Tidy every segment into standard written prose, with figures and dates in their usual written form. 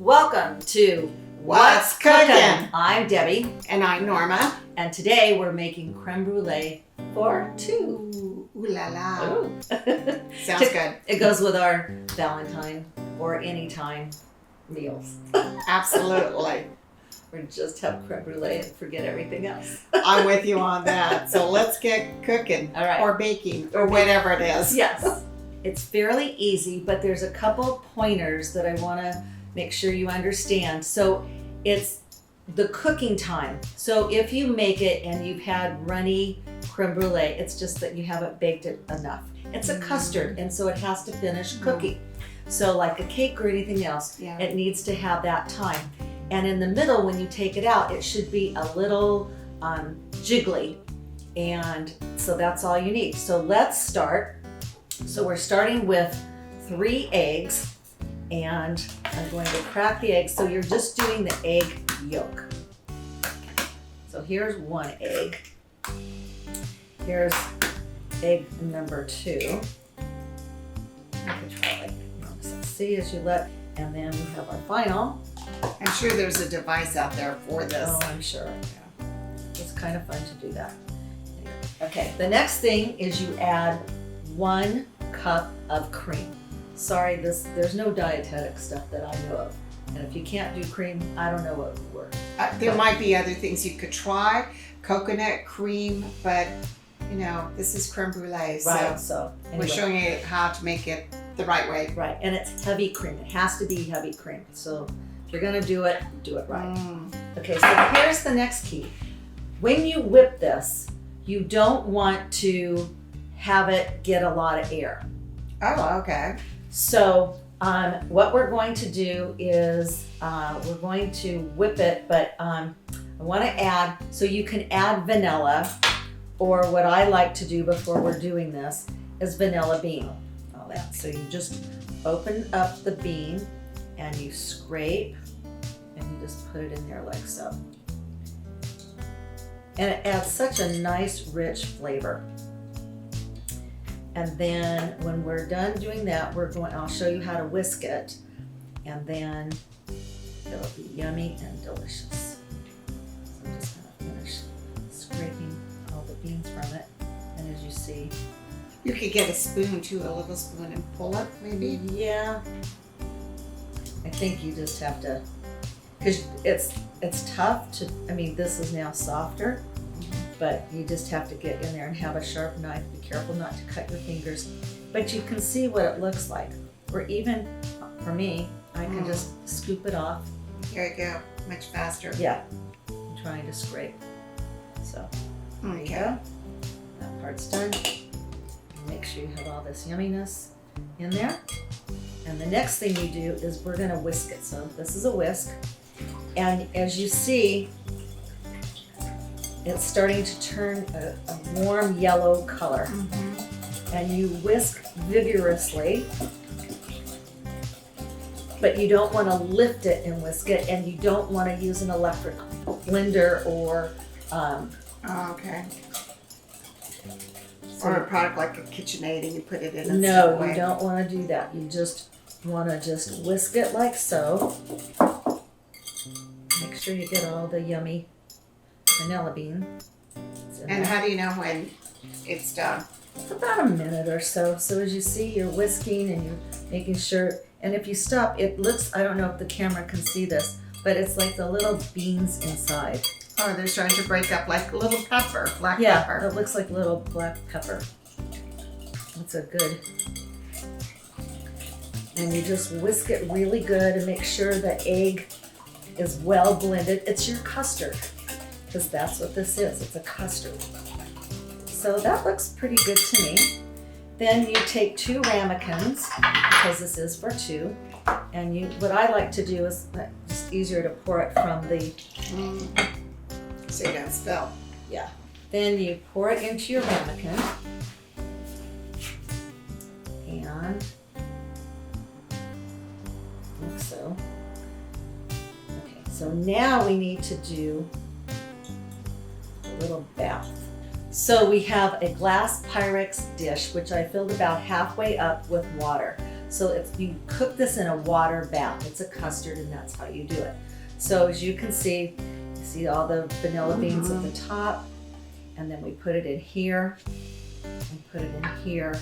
Welcome to What's Cookin'? I'm Debbie. And I'm Norma. And today we're making creme brulee for two. Ooh la la. Ooh. Sounds good. It goes with our Valentine or anytime meals. Absolutely. Or just have creme brulee and forget everything else. I'm with you on that. So let's get cooking. All right. Or baking or whatever it is. Yes. It's fairly easy, but there's a couple pointers that I want to make sure you understand. So it's the cooking time. So if you make it and you've had runny creme brulee, it's just that you haven't baked it enough. It's a custard, and so it has to finish cooking. So like a cake or anything else, it needs to have that time. And in the middle, when you take it out, it should be a little jiggly. And so that's all you need. So let's start. So we're starting with 3 eggs. And I'm going to crack the egg. So you're just doing the egg yolk. So here's 1 egg. Here's egg number 2. You can try like, see as you let, and then we have our final. I'm sure there's a device out there for this. Oh, I'm sure. Yeah. It's kind of fun to do that. Okay, the next thing is you add 1 cup of cream. Sorry, there's no dietetic stuff that I know of. And if you can't do cream, I don't know what would work. There might be other things you could try, coconut cream, but you know, this is creme brulee. Right, so anyway. We're showing you how to make it the right way. Right, and it's heavy cream. It has to be heavy cream. So if you're gonna do it right. Okay, so here's the next key. When you whip this, you don't want to have it get a lot of air. Oh, okay. So what we're going to do is we're going to whip it, but I want to add, so you can add vanilla, or what I like to do before we're doing this is vanilla bean. All that. So you just open up the bean and you scrape and you just put it in there like so. And it adds such a nice rich flavor. And then when we're done doing that, I'll show you how to whisk it, and then it'll be yummy and delicious. So I'm just gonna finish scraping all the beans from it. And as you see, You could get a spoon too, a little spoon, and pull it maybe. Yeah, I think you just have to, because it's tough to, I mean, this is now softer. But you just have to get in there and have a sharp knife. Be careful not to cut your fingers. But you can see what it looks like. Or even, for me, I can just scoop it off. There you go, much faster. Yeah, I'm trying to scrape. So, there you go. That part's done. Make sure you have all this yumminess in there. And the next thing you do is we're gonna whisk it. So this is a whisk. And as you see, it's starting to turn a warm yellow color. And you whisk vigorously, but you don't want to lift it and whisk it, and you don't want to use an electric blender or okay. Or a product like a KitchenAid and you put it in. No, you don't want to do that. You just want to just whisk it like so. Make sure you get all the yummy vanilla bean. And how do you know when it's done? It's about a minute or so. So as you see, you're whisking and you're making sure, and if you stop, it looks, I don't know if the camera can see this, but it's like the little beans inside. Oh, they're starting to break up like a little pepper, black Yeah, pepper. it looks like little black pepper. That's a good. And you just whisk it really good and make sure the egg is well blended. It's your custard, because that's what this is. It's a custard. So that looks pretty good to me. Then you take 2 ramekins, because this is for 2. And what I like to do is just easier to pour it from the. So you don't spill. Yeah. Then you pour it into your ramekin. And like so. Okay, so now we need to do a little bath. So we have a glass Pyrex dish, which I filled about halfway up with water. So you cook this in a water bath. It's a custard, and that's how you do it. So as you can see all the vanilla beans at the top, and then we put it in here, and put it in here,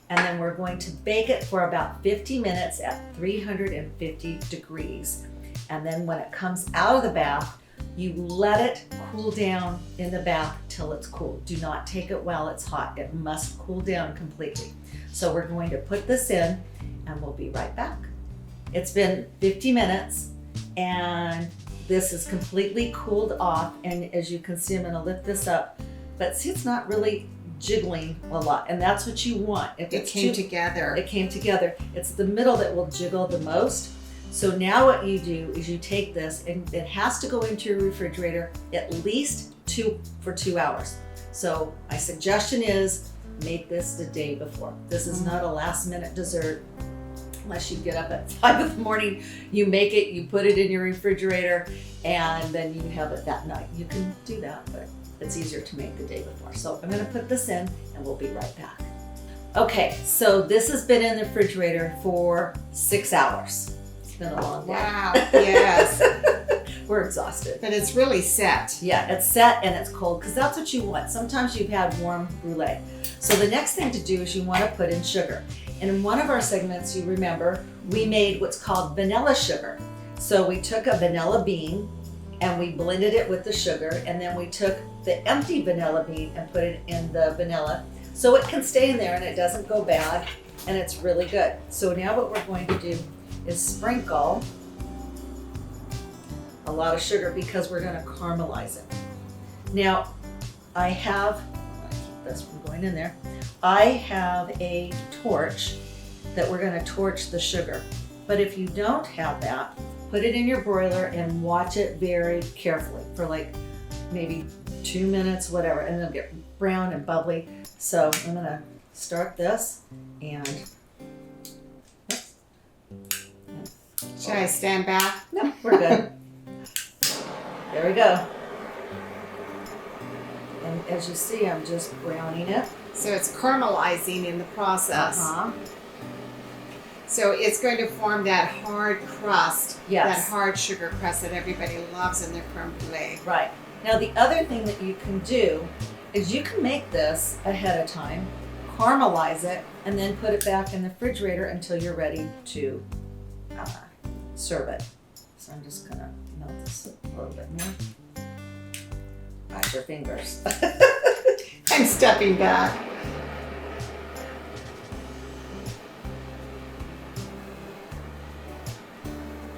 and then we're going to bake it for about 50 minutes at 350 degrees. And then when it comes out of the bath, you let it cool down in the bath till it's cool. Do not take it while it's hot. It must cool down completely. So we're going to put this in, and we'll be right back. It's been 50 minutes, and this is completely cooled off. And as you can see, I'm gonna lift this up, but see, it's not really jiggling a lot, and that's what you want. If It came together. It came together. It's the middle that will jiggle the most. So now what you do is you take this, and it has to go into your refrigerator at least for 2 hours. So my suggestion is make this the day before. This is not a last minute dessert. Unless you get up at 5 in the morning, you make it, you put it in your refrigerator, and then you have it that night. You can do that, but it's easier to make the day before. So I'm gonna put this in, and we'll be right back. Okay, so this has been in the refrigerator for 6 hours. It's been a long day. Wow, yes. We're exhausted. But it's really set. Yeah, it's set and it's cold, because that's what you want. Sometimes you've had warm brulee. So the next thing to do is you want to put in sugar. And in one of our segments, you remember, we made what's called vanilla sugar. So we took a vanilla bean and we blended it with the sugar, and then we took the empty vanilla bean and put it in the vanilla. So it can stay in there and it doesn't go bad, and it's really good. So now what we're going to do is sprinkle a lot of sugar, because we're going to caramelize it. Now, I keep this from going in there. I have a torch that we're going to torch the sugar. But if you don't have that, put it in your broiler and watch it very carefully for like maybe 2 minutes, whatever, and it'll get brown and bubbly. So I'm going to start this, and Should I stand back? no, we're good. There we go. And as you see, I'm just browning it. So it's caramelizing in the process. So it's going to form that hard crust, Yes. that hard sugar crust that everybody loves in their creme brulee. Right. Now the other thing that you can do is you can make this ahead of time, caramelize it, and then put it back in the refrigerator until you're ready to serve it. So I'm just gonna melt this a little bit more. Watch your fingers. I'm stepping back.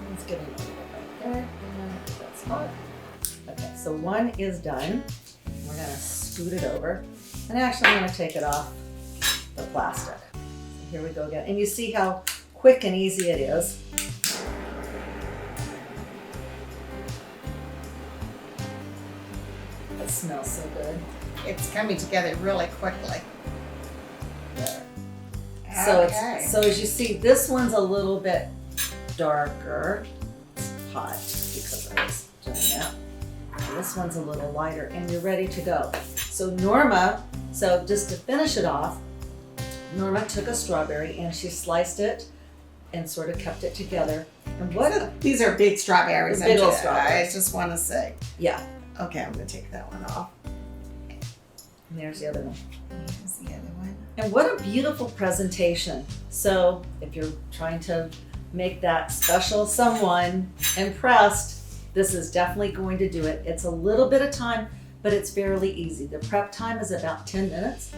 Let's get it right there. That's hot. Okay, so one is done. We're gonna scoot it over. And actually I'm gonna take it off the plastic. Here we go again. And you see how quick and easy it is. It smells so good. It's coming together really quickly. There. So Okay. so as you see, this one's a little bit darker. It's hot because I was doing that. And this one's a little lighter, and you're ready to go. So Norma, just to finish it off, Norma took a strawberry and she sliced it and sort of kept it together. And what These are big strawberries. Big old I strawberries. just want to say. yeah, Okay, I'm going to take that one off. and there's the other one. Here's the other one. And what a beautiful presentation. So if you're trying to make that special someone impressed, this is definitely going to do it. It's a little bit of time, but it's fairly easy. The prep time is about 10 minutes.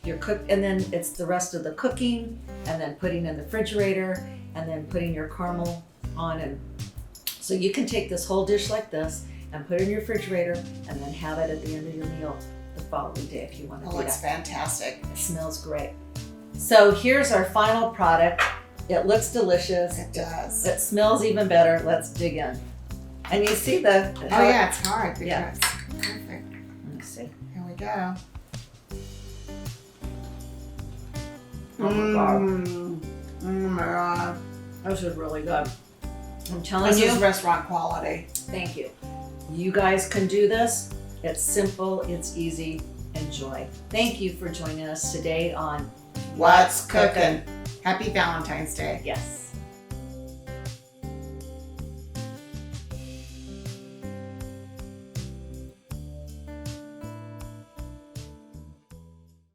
And then it's the rest of the cooking, and then putting in the refrigerator, and then putting your caramel on. And so you can take this whole dish like this and put it in your refrigerator, and then have it at the end of your meal the following day if you want to It do looks that. fantastic. It smells great. So here's our final product. It looks delicious. It does. It smells even better. Let's dig in. And you see the. Oh yeah, it's hard. Because Yeah. Perfect. Let me see. Here we go. Oh my God. Oh my God. This is really good. I'm telling This you. is restaurant quality. Thank you. You guys can do this. It's simple. It's easy. Enjoy. Thank you for joining us today on What's cooking? Happy Valentine's Day. Yes.